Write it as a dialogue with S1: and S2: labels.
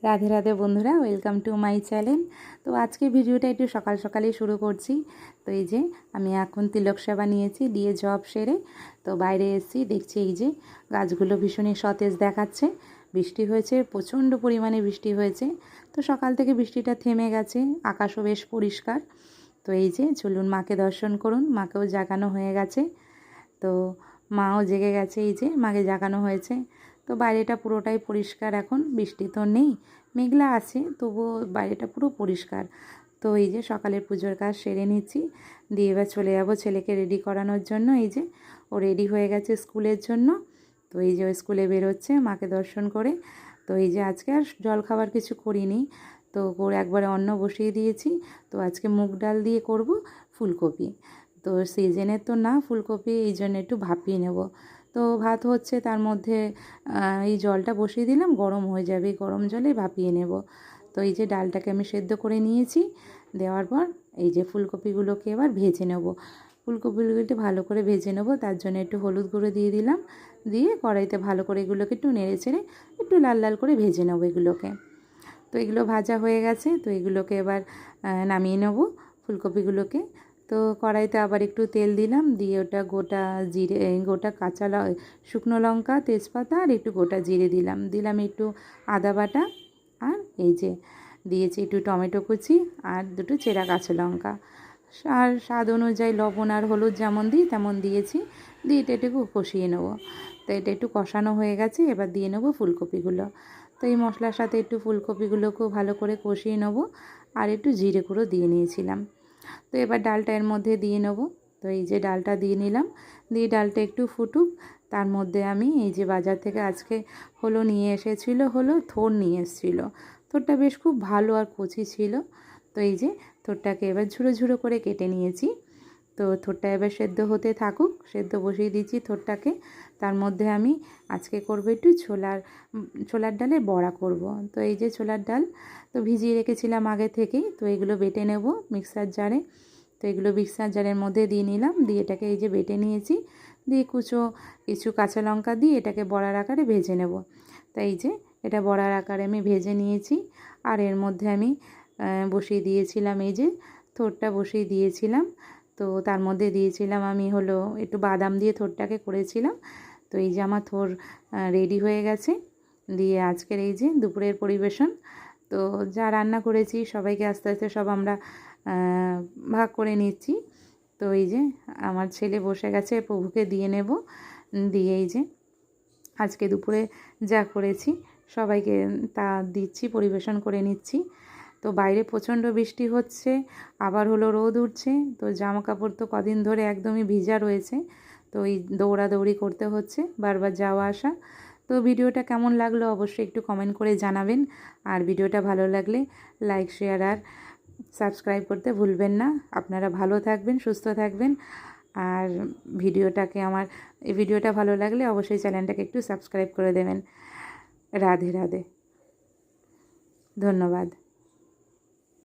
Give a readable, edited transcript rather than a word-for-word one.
S1: রাধে রাধে বন্ধুরা, welcome to my channel. তো আজকে ভিডিওটা একটু সকাল সকালেই শুরু করছি। তো এই যে আমি এখন তিলক সেবা নিয়েছি, দিয়ে জব সেরে তো বাইরে এসেছি। দেখছি এই যে গাছগুলো ভীষণই সতেজ দেখাচ্ছে। বৃষ্টি হয়েছে, প্রচণ্ড পরিমাণে বৃষ্টি হয়েছে। তো সকাল থেকে বৃষ্টিটা থেমে গেছে, আকাশও বেশ পরিষ্কার। তো এই যে চলুন মাকে দর্শন করুন, মাকেও জাগানো হয়ে গেছে। তো মাও জেগে গেছে, এই যে মাকে জাগানো হয়েছে। তো বাইরেটা পুরোটাই পরিষ্কার, এখন বৃষ্টি তো নেই, মেঘলা আছে, তবুও বাইরেটা পুরো পরিষ্কার। তো এই যে সকালের পুজোর কাজ সেরে নিচ্ছি, দিয়ে এবার চলে যাব ছেলেকে রেডি করানোর জন্য। এই যে ও রেডি হয়ে গেছে স্কুলের জন্য। তো এই যে ও স্কুলে বেরোচ্ছে মাকে দর্শন করে। তো এই যে আজকে আর জলখাবার কিছু করিনি, তো ওর একবারে অন্ন বসিয়ে দিয়েছি। তো আজকে মুগ ডাল দিয়ে করব ফুলকপি। তো সিজনের তো না ফুলকপি, এই জন্য একটু ভাপিয়ে নেব। তো ভাত হচ্ছে, তার মধ্যে এই জলটা বসিয়ে দিলাম, গরম হয়ে যাবে, গরম জলে ভাপিয়ে নেব। তো এই যে ডালটাকে আমি সেদ্ধ করে নিয়েছি, দেওয়ার পর এই যে ফুলকপিগুলোকে এবার ভেজে নেব। ফুলকপিগুলোকে ভালো করে ভেজে নেব, তার জন্য একটু হলুদ গুঁড়ো দিয়ে দিলাম, দিয়ে কড়াইতে ভালো করে এগুলোকে একটু নেড়ে চেড়ে একটু লাল লাল করে ভেজে নেব এগুলোকে। তো এগুলো ভাজা হয়ে গেছে, তো এগুলোকে এবার নামিয়ে নেব ফুলকপিগুলোকে। তো কড়াইতে আবার একটু তেল দিলাম, দিয়ে ওটা গোটা জিরে, গোটা শুকনো লঙ্কা, তেজপাতা আর একটু গোটা জিরে দিলাম একটু আদা বাটা, আর এই যে দিয়েছি একটু টমেটো কুচি আর দুটো চেরা কাঁচা লঙ্কা, আর স্বাদ অনুযায়ী লবণ আর হলুদ যেমন দিই তেমন দিয়েছি। দিয়ে এটা একটু কষিয়ে নেব। তো এটা একটু কষানো হয়ে গেছে, এবার দিয়ে নেব ফুলকপিগুলো। তো এই মশলার সাথে একটু ফুলকপিগুলোকেও ভালো করে কষিয়ে নেব, আর একটু জিরে গুঁড়ো দিয়ে নিয়েছিলাম। তো এবার ডালটা এর মধ্যে দিয়ে নেব। তো এই যে ডালটা দিয়ে নিলাম, দিয়ে ডালটা একটু ফুটুক, তার মধ্যে আমি এই যে বাজার থেকে আজকে নিয়ে এসেছিলো থোর নিয়ে এসেছিলো। থোরটা বেশ খুব ভালো আর কচি ছিল। তো এই যে থোরটাকে এবার ঝুড়ো ঝুড়ো করে কেটে নিয়েছি। তো থোরটা এবার সেদ্ধ হতে থাকুক, সেদ্ধ বসিয়ে দিচ্ছি থোরটাকে। তার মধ্যে আমি আজকে করব একটু ছোলার ডালের বড়া করব। তো এই যে ছোলার ডাল তো ভিজিয়ে রেখেছিলাম আগে থেকেই, তো এগুলো বেটে নেব মিক্সার জারে। তো এগুলো মিক্সার জারের মধ্যে দিয়ে নিলাম, দিয়ে এটাকে এই যে বেটে নিয়েছি, দিয়ে কিছু কাঁচা লঙ্কা দিয়ে এটাকে বড়ার আকারে ভেজে নেব। তো এই যে এটা বড়ার আকারে আমি ভেজে নিয়েছি। আর এর মধ্যে আমি বসিয়ে দিয়েছিলাম এই যে থোরটা বসিয়ে দিয়েছিলাম। তো তার মধ্যে দিয়েছিলাম আমি একটু বাদাম দিয়ে থোরটাকে করেছিলাম। তো এই যে আমার থোর রেডি হয়ে গেছে। দিয়ে আজকের এই যে দুপুরের পরিবেশন। তো যা রান্না করেছি সবাইকে আস্তে আস্তে সব আমরা ভাগ করে নিচ্ছি। তো এই যে আমার ছেলে বসে গেছে, প্রভুকে দিয়ে নেব। দিয়ে এই যে আজকে দুপুরে যা করেছি সবাইকে তা দিচ্ছি, পরিবেশন করে নিচ্ছি। তো বাইরে প্রচণ্ড বৃষ্টি হচ্ছে, আবার রোদ উঠছে। তো জামা কাপড় তো কদিন ধরে একদমই ভিজা রয়েছে, তো এই দৌড়াদৌড়ি করতে হচ্ছে, বারবার যাওয়া আসা। তো ভিডিওটা কেমন লাগলো অবশ্যই একটু কমেন্ট করে জানাবেন। আর ভিডিওটা ভালো লাগলে লাইক, শেয়ার আর সাবস্ক্রাইব করতে ভুলবেন না। আপনারা ভালো থাকবেন, সুস্থ থাকবেন। আর এই ভিডিওটা ভালো লাগলে অবশ্যই চ্যানেলটাকে একটু সাবস্ক্রাইব করে দেবেন। রাধে রাধে, ধন্যবাদ।